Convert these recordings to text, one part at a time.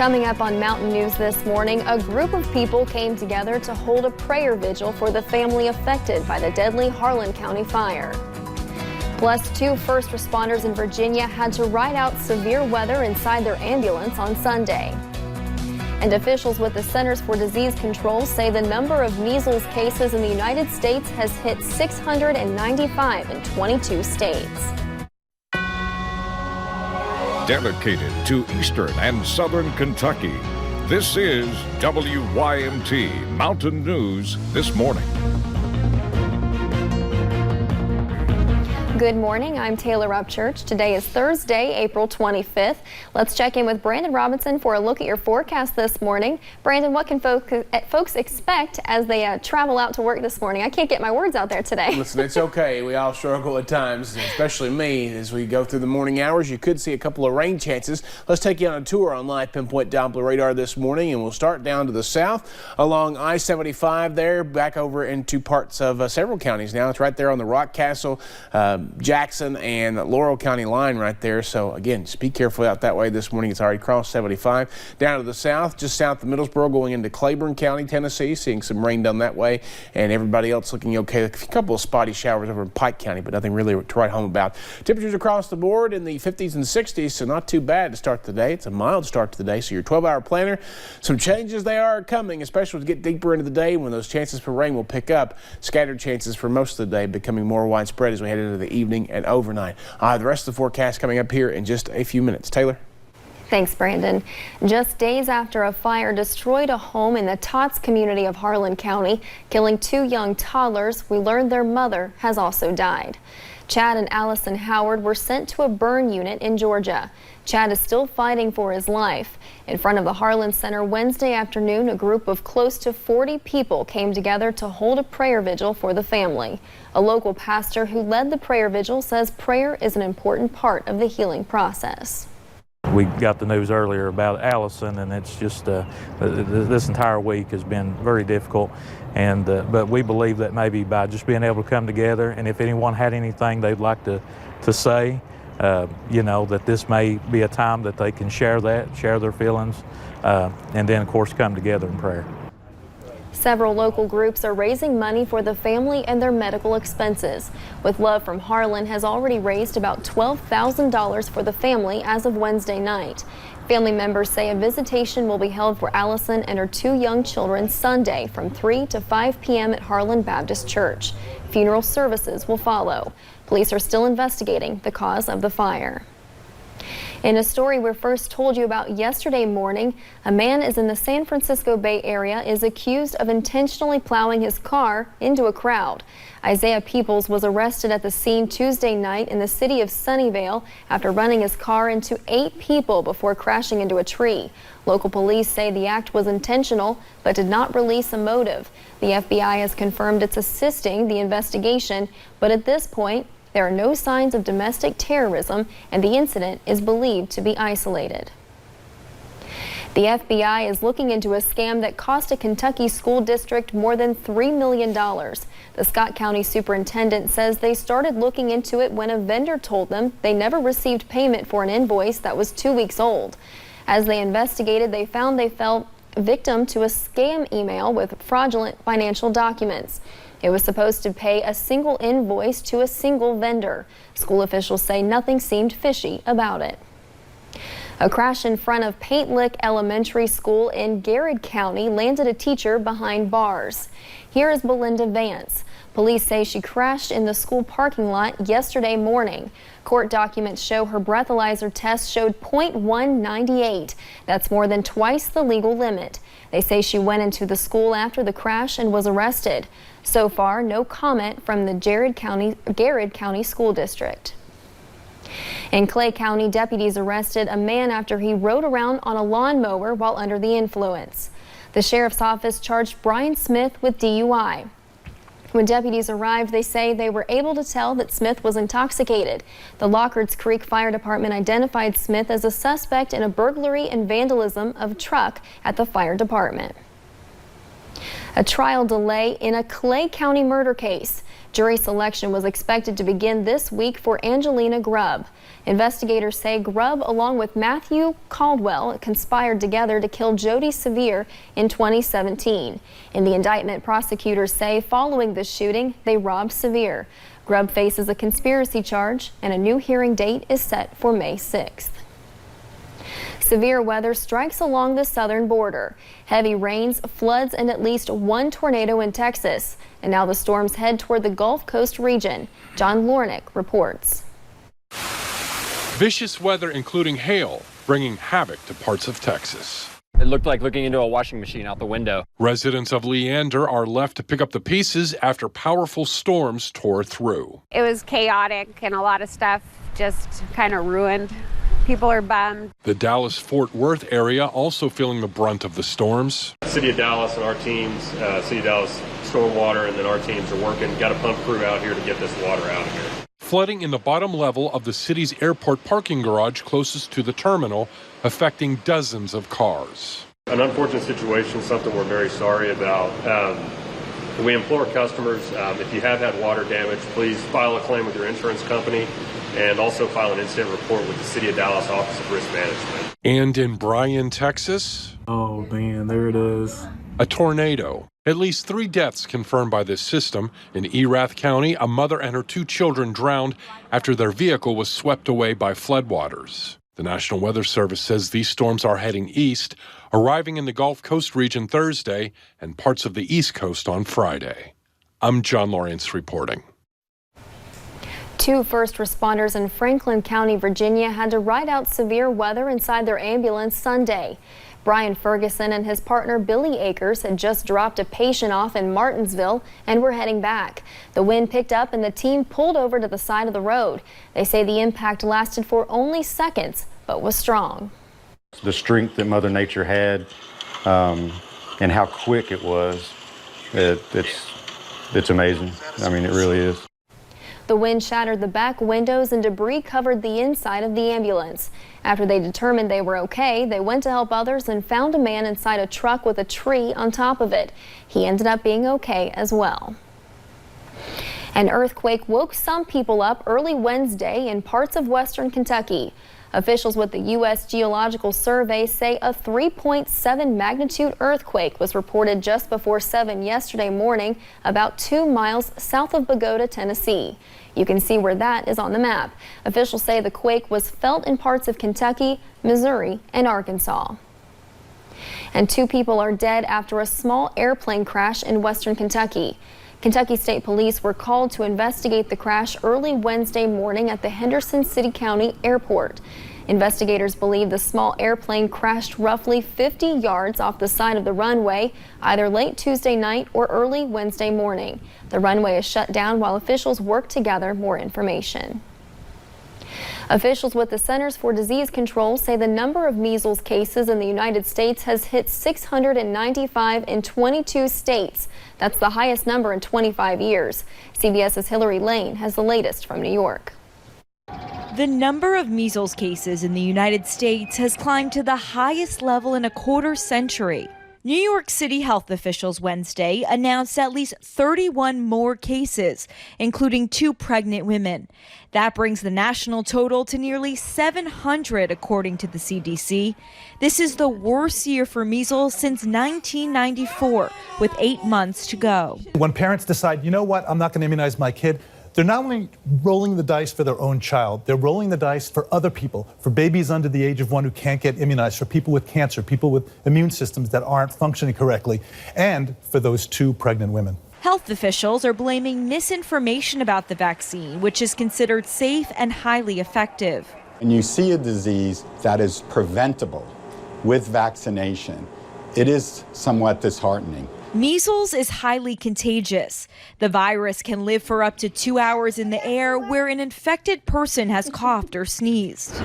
Coming up on Mountain News this morning, a group of people came together to hold a prayer vigil for the family affected by the deadly Harlan County fire. Plus, 2 first responders in Virginia had to ride out severe weather inside their ambulance on Sunday. And officials with the Centers for Disease Control say the number of measles cases in the United States has hit 695 in 22 states. Dedicated to Eastern and Southern Kentucky, this is WYMT Mountain News This Morning. Good morning, I'm Taylor Upchurch. Today is Thursday, April 25th. Let's check in with Brandon Robinson for a look at your forecast this morning. Brandon, what can folks expect as they travel out to work this morning? I can't get my words out there today. Listen, it's okay. We all struggle at times, especially me. As we go through the morning hours, you could see a couple of rain chances. Let's take you on a tour on live pinpoint Doppler radar this morning, and we'll start down to the south along I-75 there, back over into parts of several counties now. It's right there on the Rockcastle, Jackson and Laurel County line right there. So again, just be careful out that way this morning. It's already crossed 75. Down to the south, just south of Middlesboro, going into Claiborne County, Tennessee, seeing some rain down that way, and everybody else looking okay. A couple of spotty showers over in Pike County, but nothing really to write home about. Temperatures across the board in the 50s and 60s, so not too bad to start the day. It's a mild start to the day, so your 12-hour planner, some changes they are coming, especially as we get deeper into the day when those chances for rain will pick up. Scattered chances for most of the day, becoming more widespread as we head into the evening and overnight. The rest of the forecast coming up here in just a few minutes. Taylor? Thanks, Brandon. Just days after a fire destroyed a home in the Tots community of Harlan County, killing 2 young toddlers, we learned their mother has also died. Chad and Allison Howard were sent to a burn unit in Georgia. Chad is still fighting for his life. In front of the Harlan Center Wednesday afternoon, a group of close to 40 people came together to hold a prayer vigil for the family. A local pastor who led the prayer vigil says prayer is an important part of the healing process. We got the news earlier about Allison, and it's just this entire week has been very difficult. And but we believe that maybe by just being able to come together, and if anyone had anything they'd like to say, you know, that this may be a time that they can share their feelings, and then of course come together in prayer. Several local groups are raising money for the family and their medical expenses. With Love from Harlan has already raised about $12,000 for the family as of Wednesday night. Family members say a visitation will be held for Allison and her 2 young children Sunday from 3 to 5 p.m. at Harlan Baptist Church. Funeral services will follow. Police are still investigating the cause of the fire. In a story we first told you about yesterday morning, a man in the San Francisco Bay Area is accused of intentionally plowing his car into a crowd. Isaiah Peoples was arrested at the scene Tuesday night in the city of Sunnyvale after running his car into 8 people before crashing into a tree. Local police say the act was intentional but did not release a motive. The FBI has confirmed it's assisting the investigation, but at this point, there are no signs of domestic terrorism, and the incident is believed to be isolated. The FBI is looking into a scam that cost a Kentucky school district more than $3 million. The Scott County superintendent says they started looking into it when a vendor told them they never received payment for an invoice that was 2 weeks old. As they investigated, they found they fell victim to a scam email with fraudulent financial documents. It was supposed to pay a single invoice to a single vendor. School officials say nothing seemed fishy about it. A crash in front of Paint Lick Elementary School in Garrett County landed a teacher behind bars. Here is Belinda Vance. Police say she crashed in the school parking lot yesterday morning. Court documents show her breathalyzer test showed .198. That's more than twice the legal limit. They say she went into the school after the crash and was arrested. So far, no comment from the Garrett County School District. In Clay County, deputies arrested a man after he rode around on a lawnmower while under the influence. The sheriff's office charged Brian Smith with DUI. When deputies arrived, they say they were able to tell that Smith was intoxicated. The Lockards Creek Fire Department identified Smith as a suspect in a burglary and vandalism of a truck at the fire department. A trial delay in a Clay County murder case. Jury selection was expected to begin this week for Angelina Grubb. Investigators say Grubb, along with Matthew Caldwell, conspired together to kill Jody Sevier in 2017. In the indictment, prosecutors say following the shooting, they robbed Sevier. Grubb faces a conspiracy charge, and a new hearing date is set for May 6th. Severe weather strikes along the southern border. Heavy rains, floods, and at least one tornado in Texas. And now the storms head toward the Gulf Coast region. John Lornick reports. Vicious weather, including hail, bringing havoc to parts of Texas. It looked like looking into a washing machine out the window. Residents of Leander are left to pick up the pieces after powerful storms tore through. It was chaotic and a lot of stuff just kind of ruined. People are bummed. The Dallas-Fort Worth area also feeling the brunt of the storms. City of Dallas and our teams, City of Dallas Stormwater, and then our teams are working. Got a pump crew out here to get this water out of here. Flooding in the bottom level of the city's airport parking garage closest to the terminal, affecting dozens of cars. An unfortunate situation, something we're very sorry about. We implore customers, if you have had water damage, please file a claim with your insurance company and also file an incident report with the City of Dallas Office of Risk Management. And in Bryan, Texas, oh man, there it is. A tornado. At least 3 deaths confirmed by this system. In Erath County, a mother and her 2 children drowned after their vehicle was swept away by floodwaters. The National Weather Service says these storms are heading east, arriving in the Gulf Coast region Thursday and parts of the East Coast on Friday. I'm John Lawrence reporting. 2 first responders in Franklin County, Virginia had to ride out severe weather inside their ambulance Sunday. Brian Ferguson and his partner Billy Akers had just dropped a patient off in Martinsville and were heading back. The wind picked up and the team pulled over to the side of the road. They say the impact lasted for only seconds, but was strong. The strength that Mother Nature had and how quick it was, it's amazing. I mean, it really is. The wind shattered the back windows and debris covered the inside of the ambulance. After they determined they were okay, they went to help others and found a man inside a truck with a tree on top of it. He ended up being okay as well. An earthquake woke some people up early Wednesday in parts of western Kentucky. Officials with the U.S. Geological Survey say a 3.7 magnitude earthquake was reported just before 7 yesterday morning, about 2 miles south of Bogota, Tennessee. You can see where that is on the map. Officials say the quake was felt in parts of Kentucky, Missouri, and Arkansas. And 2 people are dead after a small airplane crash in western Kentucky. Kentucky State Police were called to investigate the crash early Wednesday morning at the Henderson City County Airport. Investigators believe the small airplane crashed roughly 50 yards off the side of the runway, either late Tuesday night or early Wednesday morning. The runway is shut down while officials work to gather more information. Officials with the Centers for Disease Control say the number of measles cases in the United States has hit 695 in 22 states. That's the highest number in 25 years. CBS's Hillary Lane has the latest from New York. The number of measles cases in the United States has climbed to the highest level in a quarter century. New York City health officials Wednesday announced at least 31 more cases, including 2 pregnant women. That brings the national total to nearly 700, according to the CDC. This is the worst year for measles since 1994, with 8 months to go. When parents decide, you know what, I'm not going to immunize my kid, they're not only rolling the dice for their own child, they're rolling the dice for other people, for babies under the age of 1 who can't get immunized, for people with cancer, people with immune systems that aren't functioning correctly, and for those 2 pregnant women. Health officials are blaming misinformation about the vaccine, which is considered safe and highly effective. When you see a disease that is preventable with vaccination, it is somewhat disheartening. Measles is highly contagious. The virus can live for up to 2 hours in the air where an infected person has coughed or sneezed.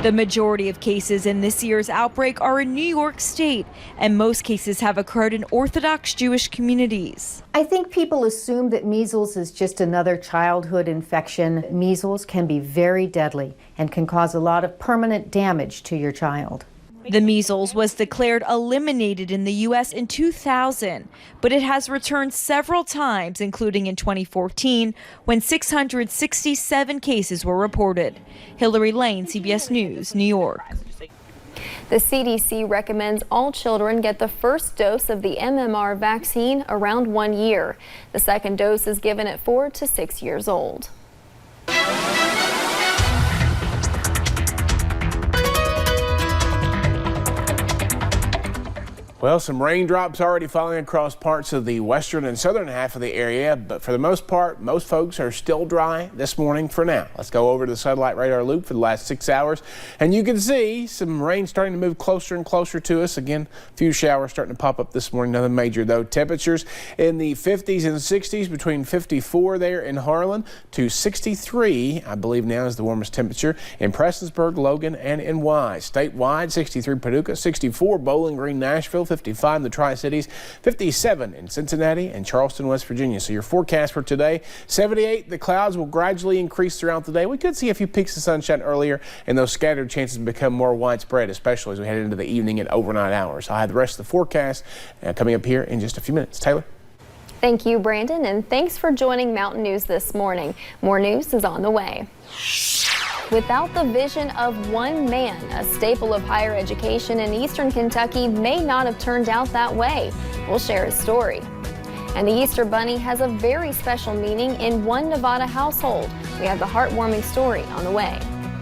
The majority of cases in this year's outbreak are in New York State, and most cases have occurred in Orthodox Jewish communities. I think people assume that measles is just another childhood infection. Measles can be very deadly and can cause a lot of permanent damage to your child. The measles was declared eliminated in the U.S. in 2000, but it has returned several times, including in 2014, when 667 cases were reported. Hillary Lane, CBS News, New York. The CDC recommends all children get the first dose of the MMR vaccine around 1 year. The second dose is given at 4 to 6 years old. Well, some raindrops already falling across parts of the western and southern half of the area, but for the most part, most folks are still dry this morning for now. Let's go over to the satellite radar loop for the last 6 hours, and you can see some rain starting to move closer and closer to us. Again, a few showers starting to pop up this morning, nothing major though. Temperatures in the 50s and 60s, between 54 there in Harlan to 63, I believe now is the warmest temperature in Prestonsburg, Logan, and in Wise. Statewide, 63 Paducah, 64 Bowling Green, Nashville, 55 in the Tri-Cities, 57 in Cincinnati and Charleston, West Virginia. So your forecast for today, 78. The clouds will gradually increase throughout the day. We could see a few peaks of sunshine earlier, and those scattered chances become more widespread, especially as we head into the evening and overnight hours. I'll have the rest of the forecast coming up here in just a few minutes. Taylor? Thank you, Brandon, and thanks for joining Mountain News this morning. More news is on the way. Without the vision of one man, a staple of higher education in eastern Kentucky may not have turned out that way. We'll share his story. And the Easter Bunny has a very special meaning in one Nevada household. We have the heartwarming story on the way.